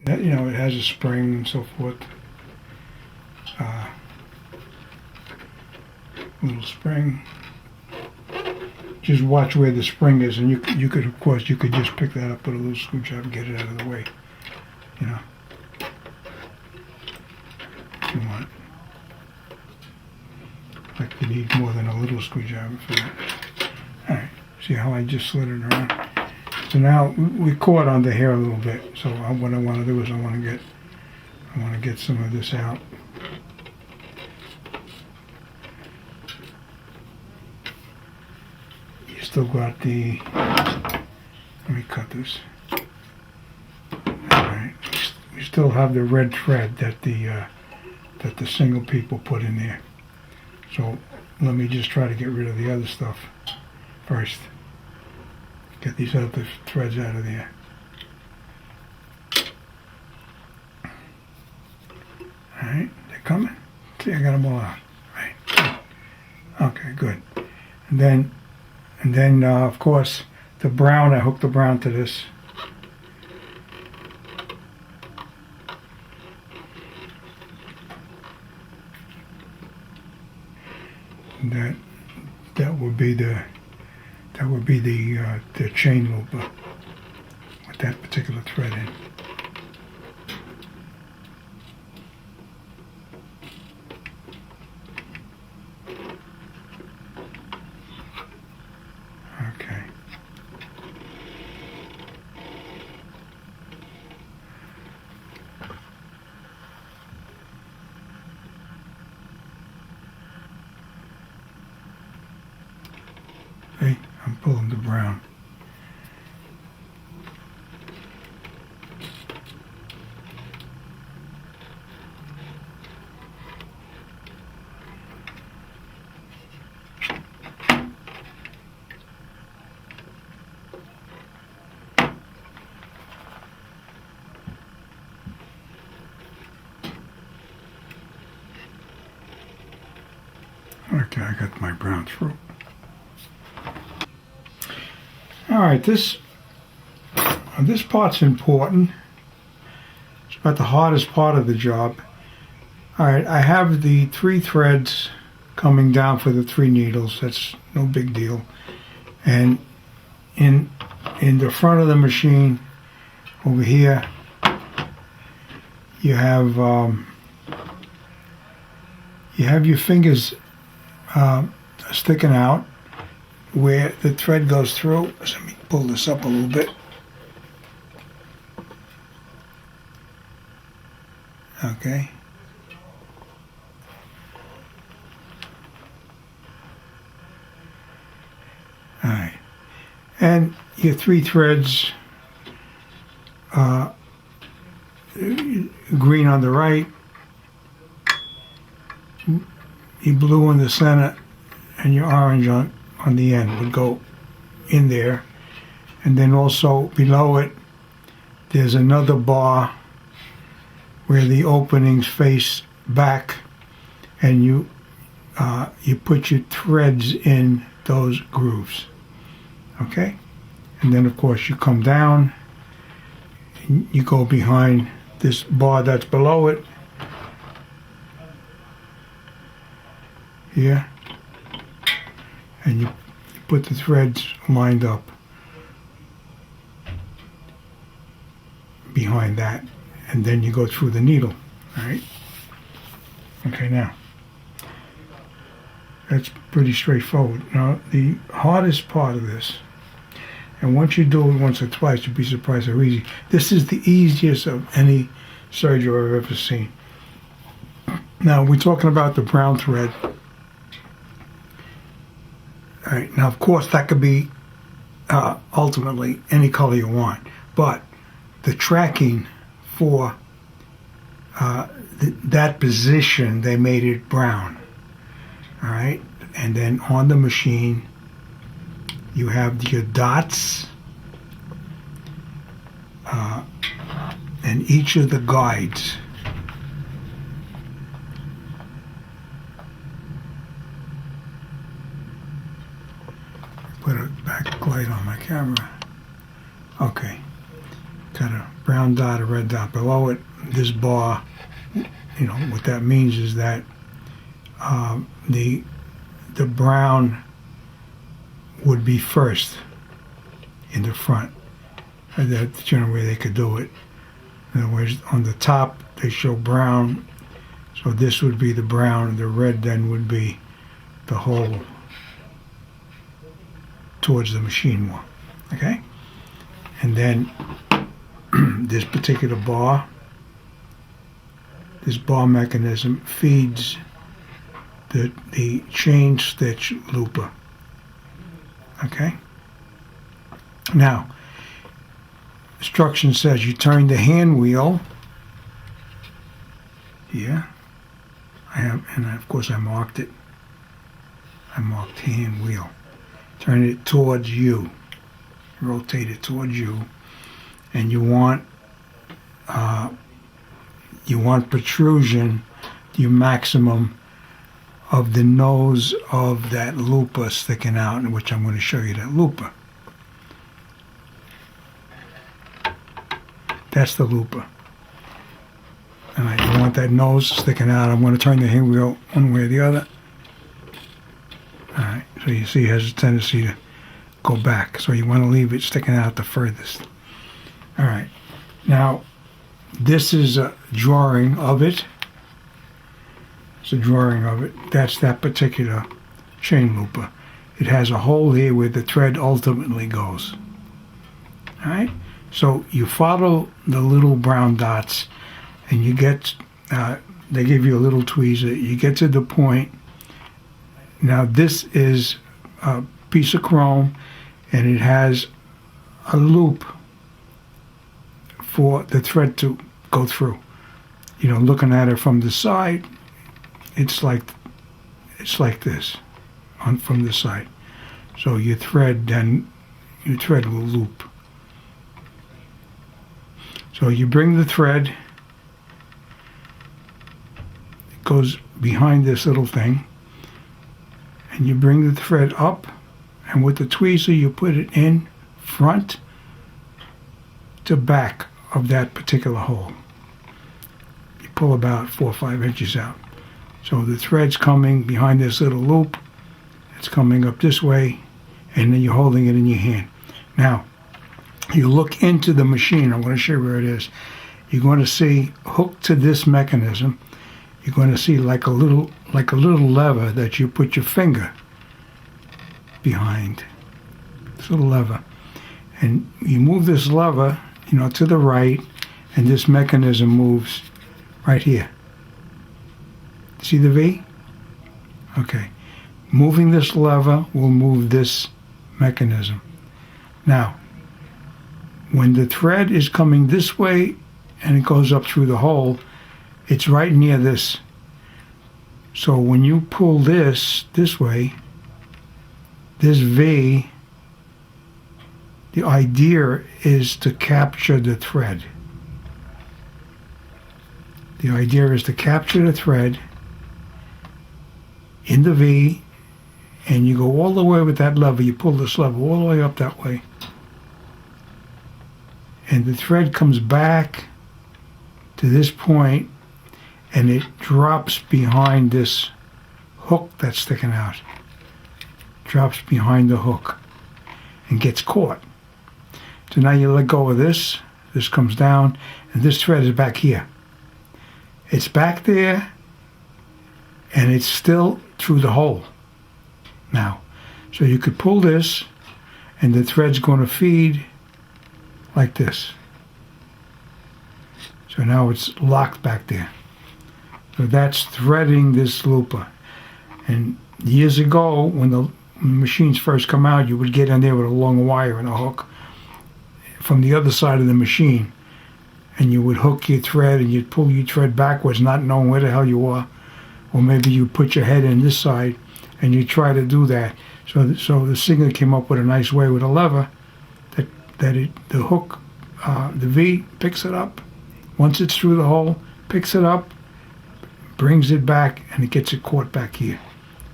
You know, it has a spring and so forth. Little spring. Just watch where the spring is, and you could, of course, you could just pick that up with a little screwdriver and get it out of the way. You know, if you want. Like you need more than a little screwdriver for that. All right. See how I just slid it around? So now we caught under here a little bit. So what I want to do is I want to get some of this out. You still got the. Let me cut this. All right. We still have the red thread that the single people put in there. So let me just try to get rid of the other stuff first. Get these other threads out of there. Alright, they're coming. See, I got them all out. Right. Okay, good. And then of course, the brown, I hooked the brown to this. And that would be the chain loop with that particular thread in. Okay. See, I'm pulling the brown. Okay, I got my brown through. All right, this part's important. It's about the hardest part of the job. All right, I have the 3 threads coming down for the 3 needles. That's no big deal. And in the front of the machine, over here, you have your fingers sticking out where the thread goes through. So let me pull this up a little bit. Okay. All right. And your 3 threads, green on the right, your blue in the center, and your orange on the end would go in there. And then also below it, there's another bar where the openings face back, and you put your threads in those grooves. Okay? And then of course you come down, and you go behind this bar that's below it, here, and you put the threads lined up behind that, and then you go through the needle. All right. Okay, now that's pretty straightforward. Now the hardest part of this, and once you do it once or twice, you'll be surprised how easy. This is the easiest of any serger I've ever seen. Now we're talking about the brown thread. All right, now of course that could be ultimately any color you want, but the tracking for that position, they made it brown. All right, and then on the machine you have your dots, and each of the guides. Put a backlight on my camera. Okay. got a brown dot, a red dot below it. This bar, what that means is that the brown would be first in the front. And that's the general way they could do it. In other words, on the top they show brown, so this would be the brown, and the red then would be the hole towards the machine more. Okay? And then this particular bar, this bar mechanism feeds the chain stitch looper. Okay? Now, instruction says you turn the hand wheel here. And of course I marked it. I marked hand wheel. Turn it towards you. Rotate it towards you. And you want protrusion, your maximum, of the nose of that looper sticking out, in which I'm going to show you that looper. That's the looper. And I want that nose sticking out. I'm going to turn the hand wheel one way or the other. Alright, so you see it has a tendency to go back. So you want to leave it sticking out the furthest. Alright, now this is a drawing of it. It's a drawing of it. That's that particular chain looper. It has a hole here where the thread ultimately goes. Alright, so you follow the little brown dots and you get, they give you a little tweezer. You get to the point. Now this is a piece of chrome and it has a loop for the thread to go through. Looking at it from the side, it's like this from the side. So your thread will loop. So you bring the thread, it goes behind this little thing, and you bring the thread up, and with the tweezer you put it in front to back of that particular hole. You pull about 4 or 5 inches out. So the thread's coming behind this little loop, it's coming up this way, and then you're holding it in your hand. Now, you look into the machine. I'm going to show you where it is. You're going to see hooked to this mechanism, you're going to see like a little lever that you put your finger behind. This little lever. And you move this lever, to the right, and this mechanism moves right here. See the V? Okay. Moving this lever will move this mechanism. Now, when the thread is coming this way and it goes up through the hole, it's right near this. So when you pull this way, this V, the idea is to capture the thread. The idea is to capture the thread in the V, and you go all the way with that lever. You pull this lever all the way up that way. And the thread comes back to this point, and it drops behind this hook that's sticking out. Drops behind the hook and gets caught. So now you let go of this. This comes down, and this thread is back here. It's back there, and it's still through the hole now. So you could pull this, and the thread's going to feed like this. So now it's locked back there. So that's threading this looper. And years ago, when the machines first come out, you would get in there with a long wire and a hook from the other side of the machine, and you would hook your thread and you'd pull your thread backwards, not knowing where the hell you are. Or maybe you put your head in this side and you try to do that. So the singer came up with a nice way with a lever the hook, the V, picks it up. Once it's through the hole, picks it up, brings it back, and it gets it caught back here.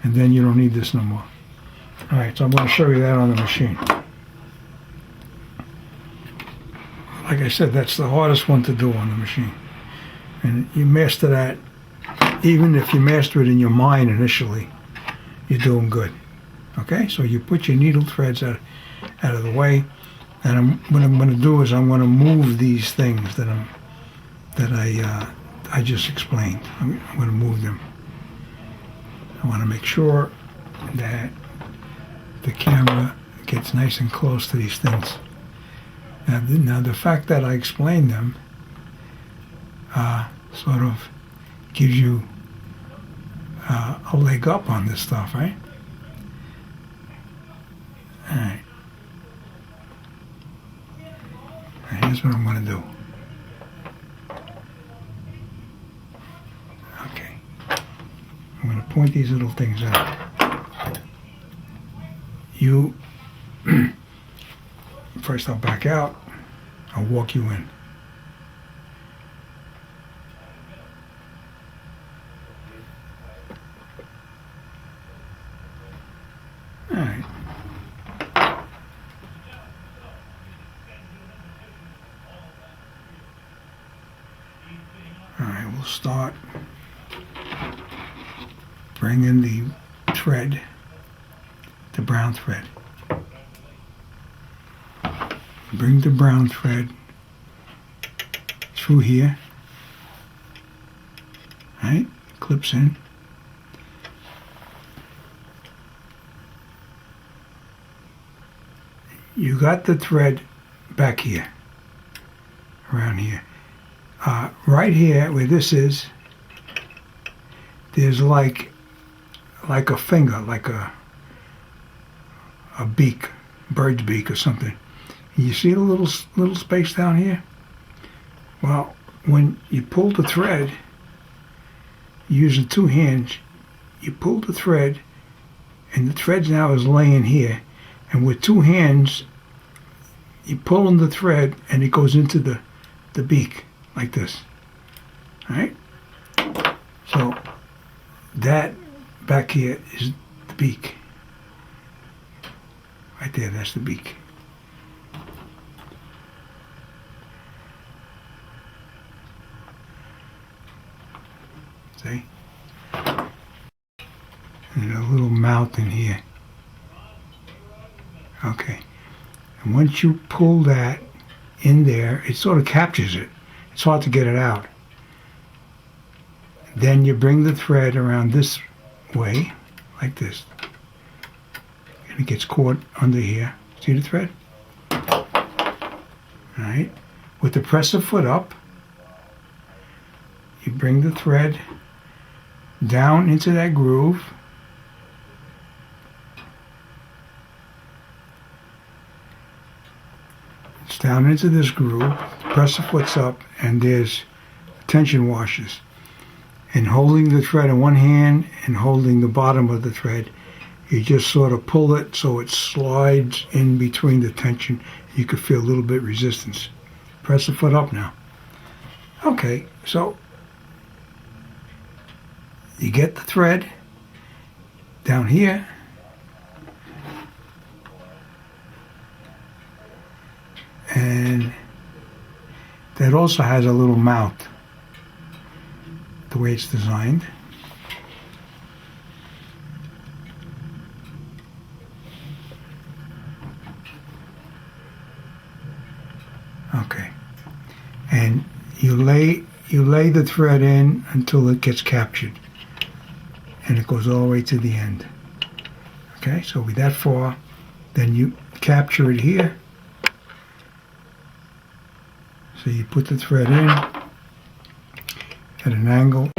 And then you don't need this no more. All right, so I'm going to show you that on the machine. like I said, that's the hardest one to do on the machine. And you master that, even if you master it in your mind initially, you're doing good. Okay, so you put your needle threads out of the way, and what I'm going to do is I'm going to move these things that I just explained. I'm going to move them. I want to make sure that the camera gets nice and close to these things. Now the fact that I explained them sort of gives you a leg up on this stuff, right? All right. Now here's what I'm going to do. Okay. I'm going to point these little things out. You, first I'll back out. I'll walk you in. All right. All right, we'll start bringing the thread, the brown thread. Bring the brown thread through here. Right? Clips in. You got the thread back here, around here. Right here, where this is, there's like a finger, like a beak, bird's beak or something. You see the little space down here? Well, when you pull the thread, using two hands, you pull the thread, and the thread now is laying here. And with two hands, you pull on the thread, and it goes into the beak, like this. All right? So that back here is the beak. Right there, that's the beak. See? And a little mouth in here. Okay. And once you pull that in there, it sort of captures it. It's hard to get it out. Then you bring the thread around this way, like this. And it gets caught under here. See the thread? Alright. With the presser foot up, you bring the thread down into that groove. It's down into this groove. Press the foot's up, and there's tension washers. And holding the thread in one hand and holding the bottom of the thread, you just sort of pull it so it slides in between the tension. You could feel a little bit resistance. Press the foot up now. Okay, so you get the thread down here. And that also has a little mount, the way it's designed. Okay. And you lay the thread in until it gets captured. And it goes all the way to the end. Okay, so with that far, then you capture it here. So you put the thread in at an angle.